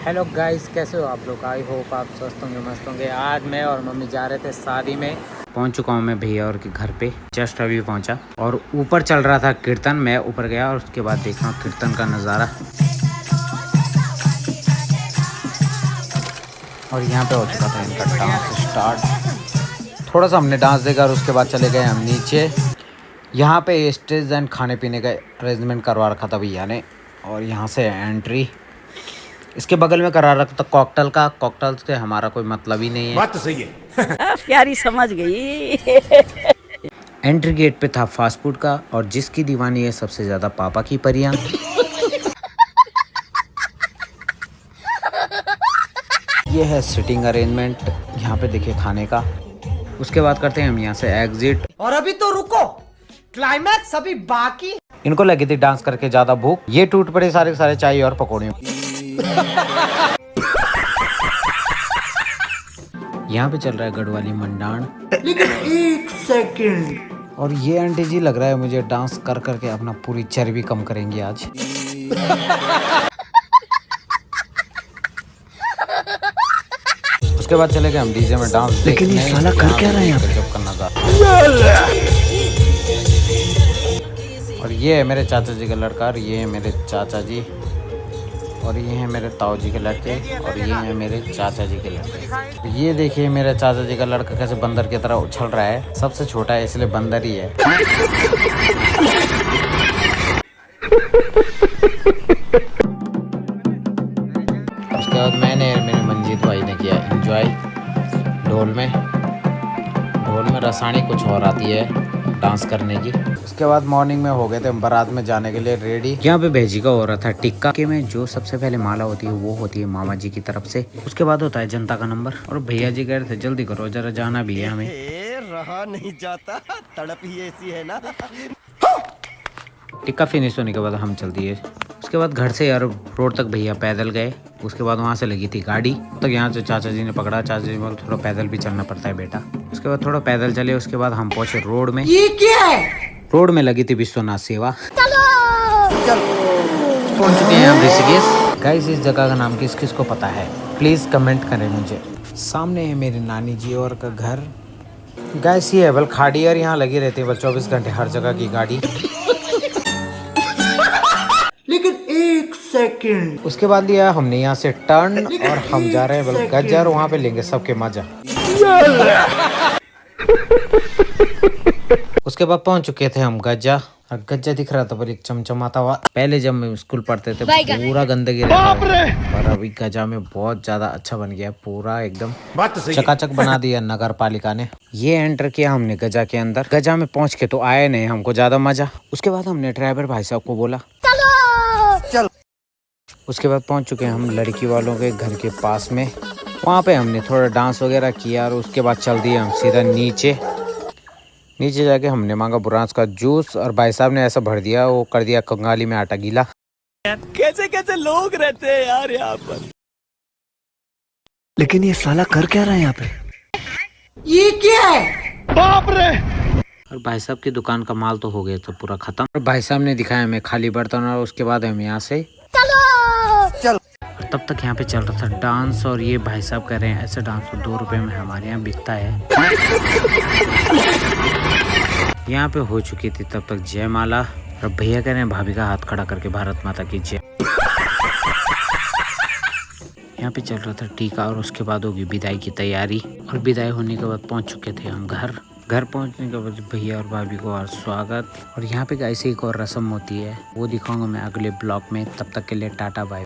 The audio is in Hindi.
हेलो गाइस, कैसे हो आप लोग? आई होप आप स्वस्थ होंगे, मस्त होंगे। आज मैं और मम्मी जा रहे थे शादी में। पहुंच चुका हूं मैं भैया और के घर पे, जस्ट अभी पहुंचा। और ऊपर चल रहा था कीर्तन, मैं ऊपर गया और उसके बाद देखा कीर्तन का नज़ारा। और यहाँ पे हो चुका था इनका डांस स्टार्ट। थोड़ा सा हमने डांस देखा और उसके बाद चले गए हम नीचे। यहाँ पे स्टेज एंड खाने पीने का अरेंजमेंट करवा रखा था भैया ने। और यहाँ से एंट्री इसके बगल में करा रखा था कॉकटेल का। कॉकटेल से हमारा कोई मतलब ही नहीं है। बात तो सही है। प्यारी समझ गई। एंट्री गेट पे था फास्ट फूड का, और जिसकी दीवानी है सबसे ज़्यादा पापा की परियां। ये है सिटिंग अरेंजमेंट, यहाँ पे देखिए खाने का। उसके बाद करते हैं हम यहाँ से एग्जिट। और अभी तो रुको, क्लाइमैक्स अभी बाकी। इनको लगी थी डांस करके ज़्यादा भूख, ये टूट पड़े सारे सारे चाय और पकौड़े। यहाँ पे चल रहा है गढ़वाली मंडान। लेकिन एक सेकंड, और ये आंटी जी लग रहा है मुझे डांस कर करके अपना पूरी चर्बी कम करेंगी आज। उसके बाद चले गए हम डीजे में डांस। लेकिन ये साला कर क्या रहा है यहाँ पे? गजब का नजारा। और ये है मेरे चाचा जी का लड़का, और ये है मेरे चाचा जी, और ये है मेरे ताऊ जी के लड़के, और ये है मेरे चाचा जी के लड़के। ये देखिए मेरे चाचा जी का लड़का कैसे बंदर की तरह उछल रहा है। सबसे छोटा है इसलिए बंदर ही है। उसके बाद मैंने मेरे मंजीत भाई ने किया एंजॉय ढोल में रसानी कुछ और आती है डांस करने की। उसके बाद मॉर्निंग में हो गए थे हम बारात में जाने के लिए रेडी। यहाँ पे भेजी का हो रहा था टिक्का के में जो सबसे पहले माला होती है वो होती है मामा जी की तरफ से। उसके बाद होता है जनता का नंबर। और भैया जी कह रहे थे जल्दी करो जरा जाना भी है हमें। रहा नहीं जाता, तड़प ही ऐसी है ना। टिक्का फिनिश होने के बाद हम चल दिए। उसके बाद घर से यार रोड तक भैया पैदल गए। उसके बाद वहाँ से लगी थी गाड़ी, तो यहाँ से चाचा जी ने पकड़ा। चाचा जी बोले थोड़ा पैदल भी चलना पड़ता है बेटा। उसके बाद थोड़ा पैदल चले। उसके बाद हम पहुंचे रोड में। ये क्या है? रोड में लगी थी विश्वनाथ सेवा। पहुंच चुके हैं हम ऋषिकेश। गाइस, इस जगह का नाम किस किस को पता है प्लीज कमेंट करें मुझे। सामने है मेरी नानी जी और का घर। गाइस, ये है बल खाड़ी, और यहाँ लगी रहती है बल 24 घंटे हर जगह की गाड़ी। लेकिन एक सेकंड। उसके बाद लिया हमने यहाँ से टर्न, और हम जा रहे हैं बल गज्जर। वहाँ पे लेंगे सबके मजा। उसके बाद पहुंच चुके थे हम गज्जा। गज्जा दिख रहा था पर एक चमचमाता हुआ। पहले जब हम स्कूल पढ़ते थे पूरा गंदगी रहता था, पर अभी गजा में बहुत ज्यादा अच्छा बन गया, पूरा एकदम बात तो सही है। चकाचक बना दिया नगर पालिका ने। ये एंटर किया हमने गजा के अंदर। गजा में पहुंच के तो आए नहीं हमको ज्यादा मजा। उसके बाद हमने ड्राइवर भाई साहब को बोला चल। उसके बाद पहुंच चुके हैं हम लड़की वालों के घर के पास में। वहाँ पे हमने थोड़ा डांस वगैरह किया, और उसके बाद चल दिए हम सीधा नीचे जाके हमने मांगा बुरांस का जूस, और भाई साहब ने ऐसा भर दिया, वो कर दिया कंगाली में आटा गीला। कैसे कैसे लोग रहते हैं यार यहाँ पर। लेकिन ये साला कर क्या रहा है यहाँ पे? ये क्या है? बाप रे। और भाई साहब की दुकान का माल तो हो गया था पूरा खत्म। और भाई साहब ने दिखाया हमें खाली बर्तन, और उसके बाद हम यहाँ से चल। और तब तक यहाँ पे चल रहा था डांस। और ये भाई साहब कह रहे हैं ऐसे डांस तो 2 रुपए में हमारे यहाँ बिकता है। यहाँ पे हो चुकी थी तब तक जयमाला, और भैया कह रहे हैं भाभी का हाथ खड़ा करके भारत माता की जय। यहाँ पे चल रहा था टीका, और उसके बाद होगी विदाई की तैयारी। और विदाई होने के बाद पहुँच चुके थे हम घर पहुंचने के बाद भैया और भाभी को और स्वागत। और यहाँ पे ऐसे एक और रस्म होती है, वो दिखाऊंगा मैं अगले ब्लॉग में। तब तक के लिए टाटा बाय।